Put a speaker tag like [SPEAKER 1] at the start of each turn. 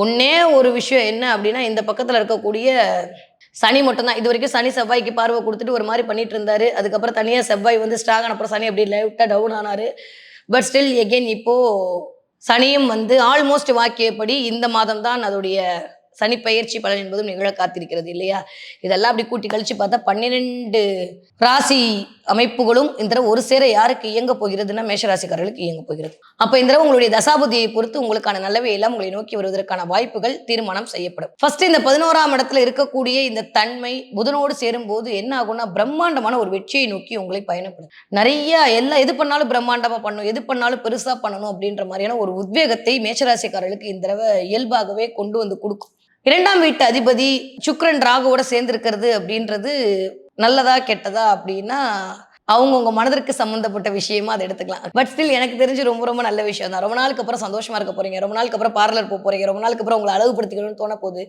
[SPEAKER 1] ஒண்ணே ஒரு விஷயம் என்ன அப்படின்னா, இந்த பக்கத்துல இருக்கக்கூடிய சனி மட்டும் தான். இதுவரைக்கும் சனி, செவ்வாய்க்கு பார்வை குடுத்துட்டு ஒரு மாரி பண்ணிட்டு இருந்தாரு. அதுக்கப்புறம் தனியா செவ்வாய் வந்து ஸ்ட்ராங் ஆன அப்புறம் சனி அப்படியே லைட்டா டவுன் ஆனாரு. பட் ஸ்டில் எகைன் இப்போ சனியும் வந்து ஆல்மோஸ்ட் வாக்கியப்படி இந்த மாதம் தான் அதோடைய சனி பெயர்ச்சி பலன் என்பதும் நிகழ காத்திருக்கிறது இல்லையா? இதெல்லாம் அப்படி கூட்டி கழிச்சு பார்த்தா 12 ராசி அமைப்புகளும் இந்த தடவ ஒரு சேர யாருக்கு இயங்கப் போகிறதுன்னா, மேஷ ராசிக்காரர்களுக்கு இயங்கப் போகிறது. அப்ப இந்த தடவ உங்களுடைய தசாபுத்தியை பொறுத்து உங்களுக்கான நல்லவை எல்லாம் உங்களை நோக்கி வருவதற்கான வாய்ப்புகள் தீர்மானம் செய்யப்படும். ஃபர்ஸ்ட் இந்த 11ஆம் இடத்துல இருக்கக்கூடிய இந்த தன்மை புதனோடு சேரும்போது என்ன ஆகும்னா, பிரம்மாண்டமான ஒரு வெற்றியை நோக்கி உங்களை பயணப்படும். நெறைய எல்லாம் எது பண்ணாலும் பிரம்மாண்டமா பண்ணணும், எது பண்ணாலும் பெருசா பண்ணணும் அப்படின்ற மாரியான ஒரு உத்வேகத்தை மேஷராசிக்காரர்களுக்கு இந்த தடவ இயல்பாகவே கொண்டு வந்து குடுக்கும். 2ஆம் வீட்டு அதிபதி சுக்கிரன் ராகுவோட சேர்ந்திருக்கிறது அப்படின்றது நல்லதா? கெட்டதா? அப்படின்னா, அவங்கவங்க மனதிற்கு சம்மந்தப்பட்ட விஷயமா அத எடுத்துக்கலாம். பட் ஸ்டில் எனக்கு தெரிஞ்சு ரொம்ப ரொம்ப நல்ல விஷயம் தான். ரொம்ப நாளுக்கு அப்புறம் சந்தோஷமா இருக்க போறீங்க. ரொம்ப நாளுக்கு அப்புறம் பார்லர் போறீங்க. ரொம்ப நாளுக்கு அப்புறம் உங்கள அழகுபடுத்திக்கணும்னு தோண போது.